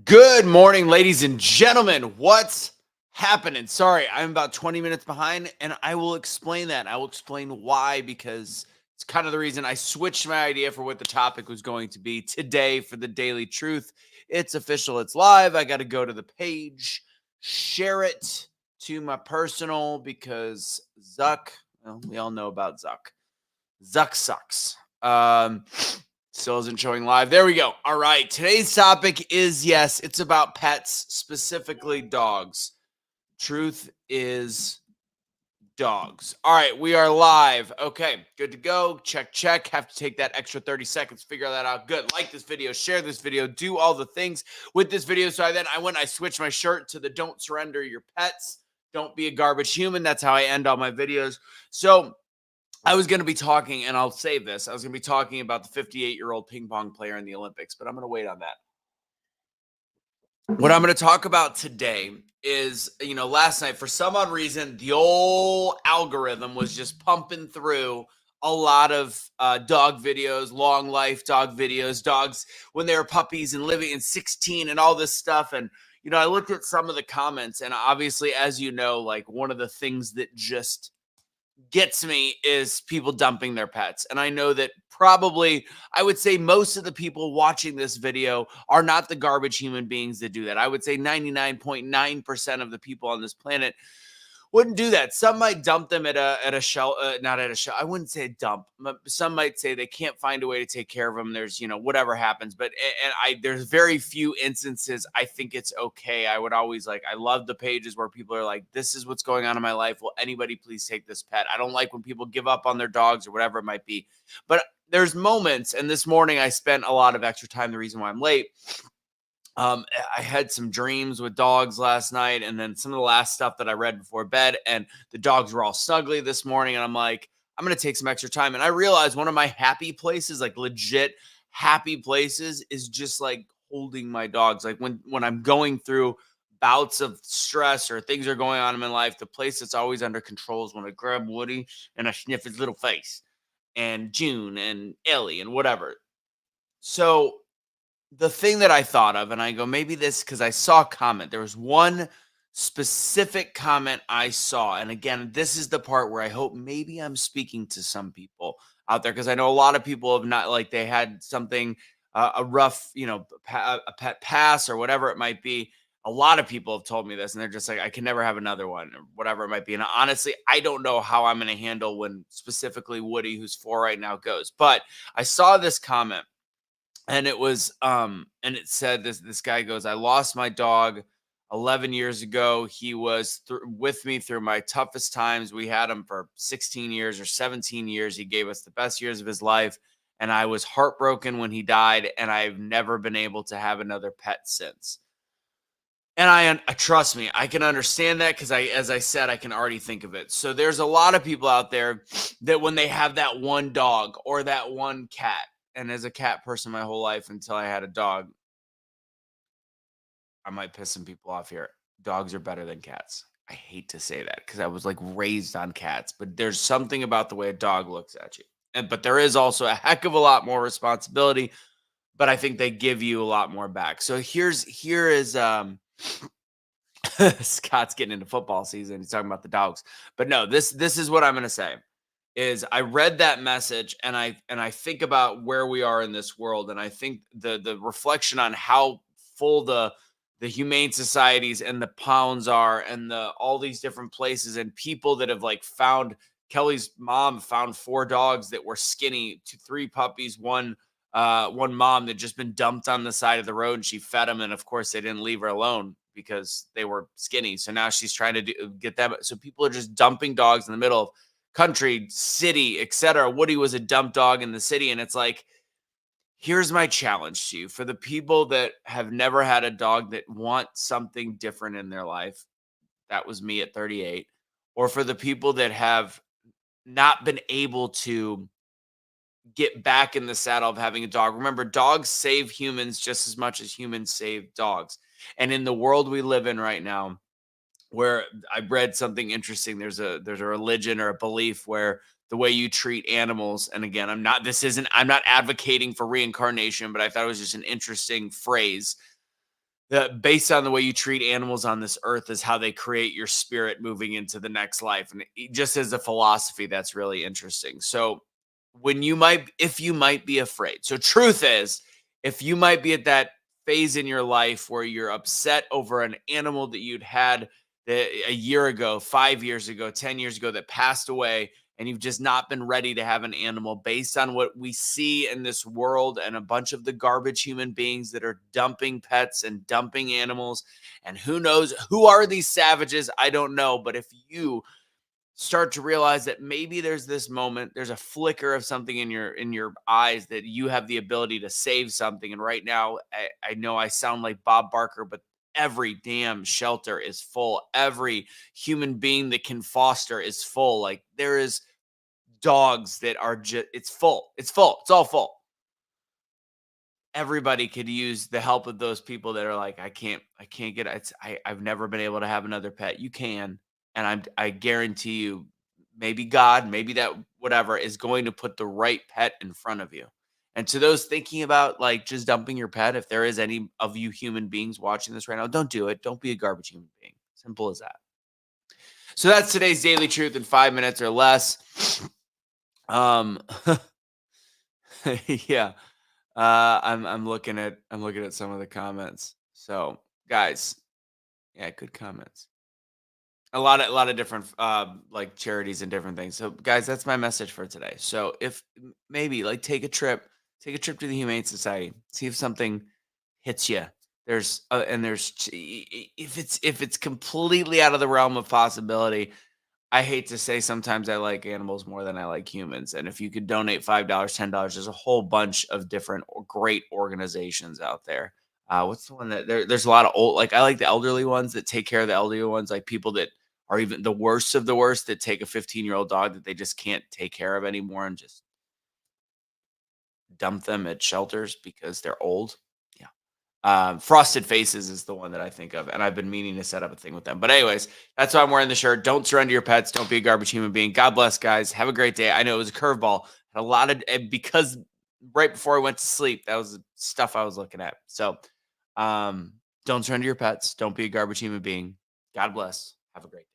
Good morning, ladies and gentlemen. What's happening? Sorry, I'm about 20 minutes behind, and I will explain that. I will explain why, because it's kind of the reason I switched my idea for what the topic was going to be today for the Daily Truth. It's official, it's live. I got to go to the page, share it to my personal because Zuck, well, we all know about Zuck. Zuck sucks. Still isn't showing live. There we go. All right. Today's topic is yes, it's about pets, specifically dogs. Truth is dogs. All right, we are live. Okay, good to go. Check. Have to take that extra 30 seconds, figure that out. Good. Like this video, share this video, do all the things with this video. So I switched my shirt to the don't surrender your pets. Don't be a garbage human. That's how I end all my videos. So I was going to be talking, and I'll save this. I was going to be talking about the 58-year-old ping pong player in the Olympics, but I'm going to wait on that. What I'm going to talk about today is, last night, for some odd reason, the old algorithm was just pumping through a lot of dog videos, long life dog videos, dogs when they were puppies and living in 16 and all this stuff. And, I looked at some of the comments, and obviously, as you know, like one of the things that just gets me is people dumping their pets. And I know that probably, I would say most of the people watching this video are not the garbage human beings that do that. I would say 99.9% of the people on this planet wouldn't do that. Some might dump them at a shell, not at a shell. I wouldn't say dump. Some might say they can't find a way to take care of them. There's, whatever happens. But there's very few instances I think it's okay. I would always I love the pages where people are like, this is what's going on in my life. Will anybody please take this pet? I don't like when people give up on their dogs or whatever it might be. But there's moments, and this morning I spent a lot of extra time. The reason why I'm late, I had some dreams with dogs last night, and then some of the last stuff that I read before bed, and the dogs were all snuggly this morning. And I'm like, I'm going to take some extra time. And I realized one of my happy places, like legit happy places, is just like holding my dogs. Like when I'm going through bouts of stress or things are going on in my life, the place that's always under control is when I grab Woody and I sniff his little face, and June and Ellie and whatever. So the thing that I thought of, and I go, maybe this, because I saw a comment. There was one specific comment I saw. And again, this is the part where I hope maybe I'm speaking to some people out there, because I know a lot of people have not, like, they had something, a rough, a pet pass or whatever it might be. A lot of people have told me this, and they're just like, I can never have another one or whatever it might be. And honestly, I don't know how I'm going to handle when specifically Woody, who's 4 right now, goes. But I saw this comment, and it was and it said, this guy goes, I lost my dog 11 years ago. He was with me through my toughest times. We had him for 16 years or 17 years. He gave us the best years of his life, and I was heartbroken when he died, and I've never been able to have another pet since. And I trust me, I can understand that, because as I said, I can already think of it. So there's a lot of people out there that when they have that one dog or that one cat, and as a cat person my whole life until I had a dog, I might piss some people off here. Dogs are better than cats. I hate to say that because I was like raised on cats, but there's something about the way a dog looks at you. But there is also a heck of a lot more responsibility, but I think they give you a lot more back. So here is Scott's getting into football season. He's talking about the dogs. But no, this is what I'm going to say is I read that message, and I think about where we are in this world, and I think the reflection on how full the humane societies and the pounds are, and the all these different places, and people that have like found. Kelly's mom found 4 dogs that were skinny, 3 puppies, one mom that just been dumped on the side of the road, and she fed them, and of course they didn't leave her alone because they were skinny. So now she's trying to get them. So people are just dumping dogs in the middle of country, city, etc. Woody was a dump dog in the city, and it's like, here's my challenge to you for the people that have never had a dog that want something different in their life. That was me at 38. Or for the people that have not been able to get back in the saddle of having a dog. Remember, dogs save humans just as much as humans save dogs. And in the world we live in right now, where I read something interesting, there's a religion or a belief where the way you treat animals, and again, I'm not advocating for reincarnation, but I thought it was just an interesting phrase. based on the way you treat animals on this earth is how they create your spirit moving into the next life. And just as a philosophy, that's really interesting. So if you might be afraid. So truth is, if you might be at that phase in your life where you're upset over an animal that you'd had a year ago, 5 years ago, 10 years ago that passed away, and you've just not been ready to have an animal based on what we see in this world and a bunch of the garbage human beings that are dumping pets and dumping animals. And who knows who are these savages? I don't know. But if you start to realize that maybe there's this moment, there's a flicker of something in your eyes that you have the ability to save something. And right now, I know I sound like Bob Barker, but every damn shelter is full. Every human being that can foster is full. Like there is dogs that are just it's full. It's full. It's all full. Everybody could use the help of those people that are like, I can't get it's I've never been able to have another pet. You can. And I guarantee you, maybe God, maybe that whatever is going to put the right pet in front of you. And to those thinking about like just dumping your pet, if there is any of you human beings watching this right now, don't do it. Don't be a garbage human being. Simple as that. So that's today's daily truth in 5 minutes or less. Um yeah. I'm looking at some of the comments. So, guys, yeah, good comments. A lot of different like charities and different things. So, guys, that's my message for today. So, if maybe like take a trip to the Humane Society, see if something hits you. If it's completely out of the realm of possibility, I hate to say sometimes I like animals more than I like humans. And if you could donate $5, $10, there's a whole bunch of different great organizations out there. What's the one that there's a lot of old, like I like the elderly ones that take care of the elderly ones, like people that are even the worst of the worst that take a 15-year-old dog that they just can't take care of anymore and just dump them at shelters because they're old. Yeah. Frosted Faces is the one that I think of, and I've been meaning to set up a thing with them. But anyways, that's why I'm wearing the shirt. Don't surrender your pets. Don't be a garbage human being. God bless, guys. Have a great day. I know it was a curveball. Had a lot of because right before I went to sleep, that was the stuff I was looking at. So, don't surrender your pets. Don't be a garbage human being. God bless. Have a great day.